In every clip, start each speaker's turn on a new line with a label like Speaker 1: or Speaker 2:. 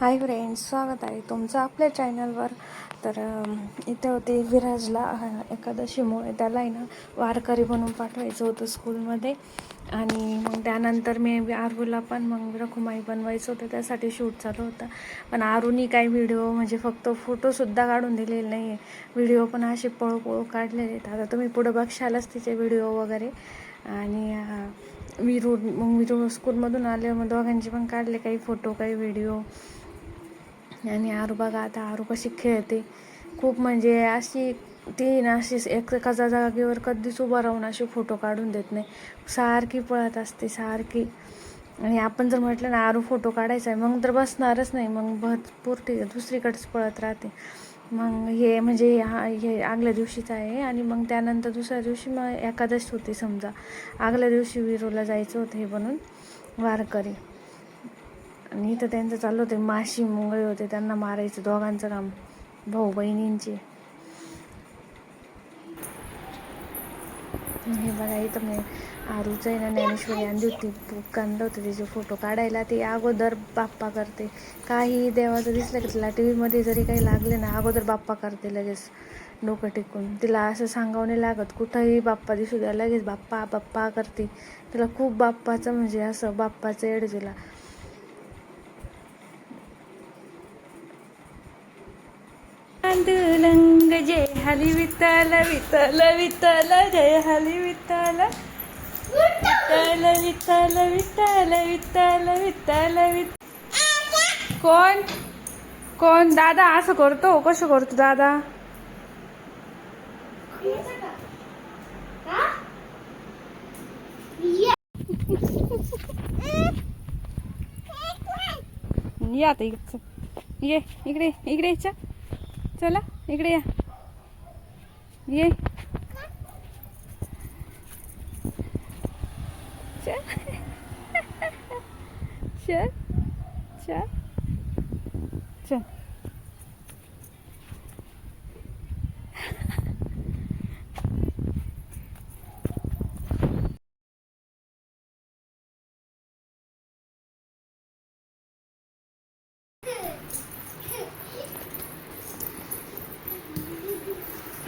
Speaker 1: Hi friends, स्वागत आहे तुमचं आपल्या चॅनलवर. तर इथे होते विराजला एकादशीमुळे त्याला आहे ना वारकरी बनवून पाठवायचं होतं स्कूलमध्ये. आणि मग त्यानंतर मी आरूला पण मग रखुमाई बनवायचं होतं, त्यासाठी शूट चालू होता. पण आरूनी काही व्हिडिओ म्हणजे फक्त फोटोसुद्धा काढून दिलेले नाही आहे, व्हिडिओ पण असे पळू काढलेले आहेत. आता तुम्ही पुढं बघशालच तिचे व्हिडिओ वगैरे. आणि विरू स्कूलमधून आले, मग दोघांचे पण काढले काही फोटो काही व्हिडिओ. आणि आरू बघा आता आरू कशी खेळते खूप, म्हणजे अशी ती ना अशी एका जागेवर कधीच उभं राहून अशी फोटो काढून देत नाही, सारखी पळत असते सारखी. आणि आपण जर म्हटलं ना आरू फोटो काढायचा आहे, मग तर बसणारच नाही, मग भरपूर दुसरीकडेच पळत राहते. मग हे म्हणजे हे आगल्या दिवशीचं आहे. आणि मग त्यानंतर दुसऱ्या दिवशी मग एकादशी होती समजा. आगल्या दिवशी विरूला जायचं होतं हे बनून वारकरी. आणि इथं त्यांचं चाललं होते, माशी मुंगळे होते त्यांना मारायचं, दोघांचं काम, भाऊ बहिणींचे. हे बघा इथं मी आरूचं आहे ना ज्ञानेश्वरी आणली होती, बुक आणलं होतं तिचे फोटो काढायला. ती अगोदर बाप्पा करते, काही देवाचं दिसलं की तिला टी व्हीमध्ये जरी काही लागले ना अगोदर बाप्पा करते लगेच डोकं टेकून. तिला असं सांगावं नाही लागत, कुठंही बाप्पा दिसू द्या लगेच बाप्पा बाप्पा करते. तिला खूप बाप्पाचं म्हणजे असं बाप्पाचं येड तिला. पांडुरंग जय हरी विठ्ठल विठ्ठल विठ्ठल जय हरी विठ्ठल विठ्ठल विठ्ठल विठ्ठल विठ्ठल विठ्ठल विठ्ठल. कोण कोण दादा असं करतो? कसं करतो दादा? या आता ये इकडे इकडे चला इकडे या ये. चल चल चल.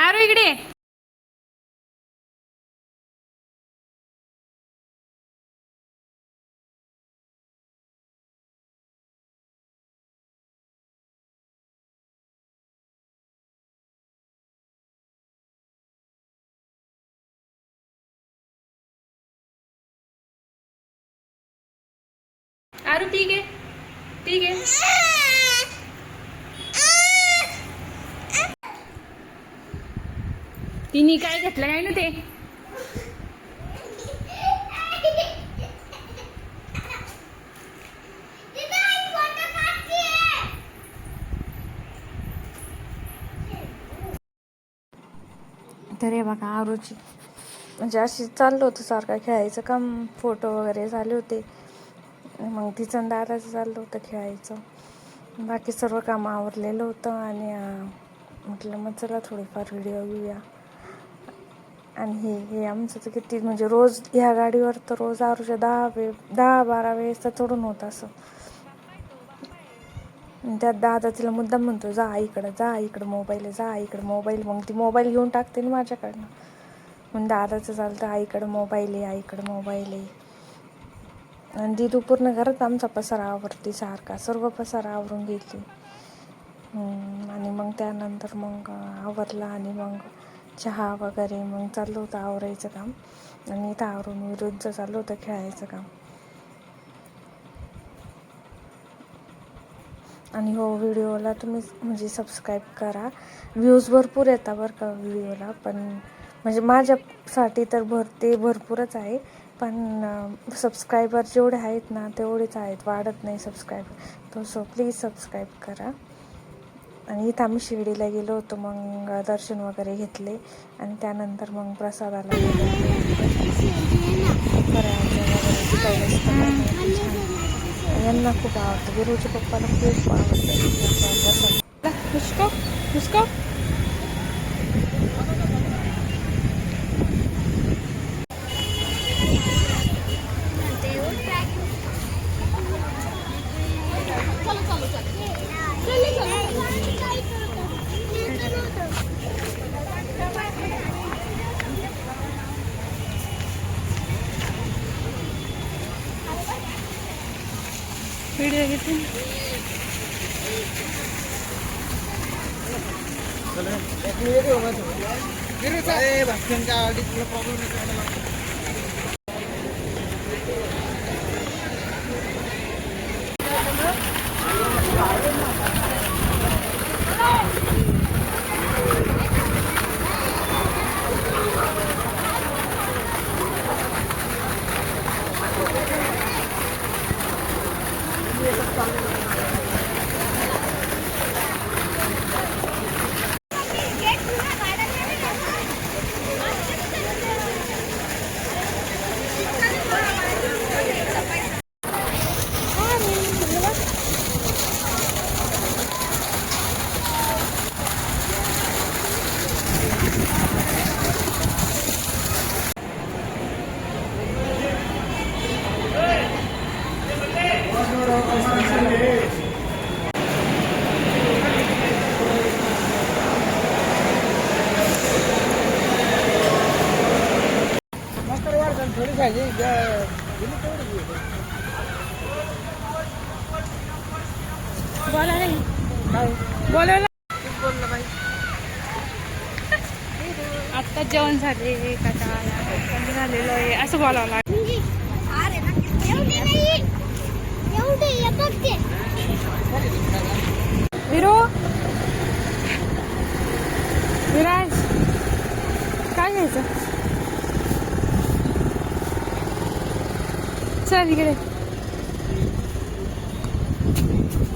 Speaker 1: आरू इकडे. आरू ठीक आहे ठीक आहे. तिने काय घेतलं काय ना ते? तर हे बघा आरूची म्हणजे अशी चाललं होतं सारखं खेळायचं काम, फोटो वगैरे झाले होते. मग तिचं दादाचं चाललं होतं खेळायचं, बाकी सर्व काम आवरलेलं होतं. आणि म्हटलं मग चला थोडेफार व्हिडिओ घेऊया. आणि हे आमचं तर किती म्हणजे रोज ह्या गाडीवर तर रोज आरूच्या 10-12 वेळेस तर चढून होत असं. त्यात दादा तिला मुद्दाम म्हणतो जा इकडं मोबाईल आहे, जा इकडं मोबाईल. मग ती मोबाईल घेऊन टाकते ना माझ्याकडनं. मग दादाचं चालतं आईकडं मोबाईल आहे, आईकडं मोबाईल आहे. आणि ती तू पूर्ण घरात आमचा पसारा आवरते, सारखा सर्व पसारा आवरून घेतली. आणि मग त्यानंतर मग आवरला आणि मग चहा वगैरे मग चाललं होतं आवरायचं काम. आणि इथं आवरून विरुद्ध चाललं होतं खेळायचं काम. आणि हो व्हिडिओला तुम्ही म्हणजे सबस्क्राईब करा. व्ह्यूज भरपूर येतात बरं का व्हिडिओला, पण म्हणजे माझ्यासाठी तर भरपूरच आहे. पण सबस्क्रायबर जेवढे आहेत ना तेवढेच आहेत, वाढत नाही सबस्क्रायबर. सो प्लीज सबस्क्राईब करा. आणि इथं आम्ही शिर्डीला गेलो होतो, मग दर्शन वगैरे घेतले. आणि त्यानंतर मग प्रसादाला यांना खूप आवडतं, गुरुच्या पप्पाला खूप आवडतं. मुस्को व्हिडिओ घेते. बोला नाही बोलवलं. आत्ता जेवण झाले कंटाळा झालेलं आहे असं बोलावं लागेल. विरो विराज काय घ्यायचं चल इकडे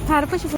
Speaker 1: फार पशी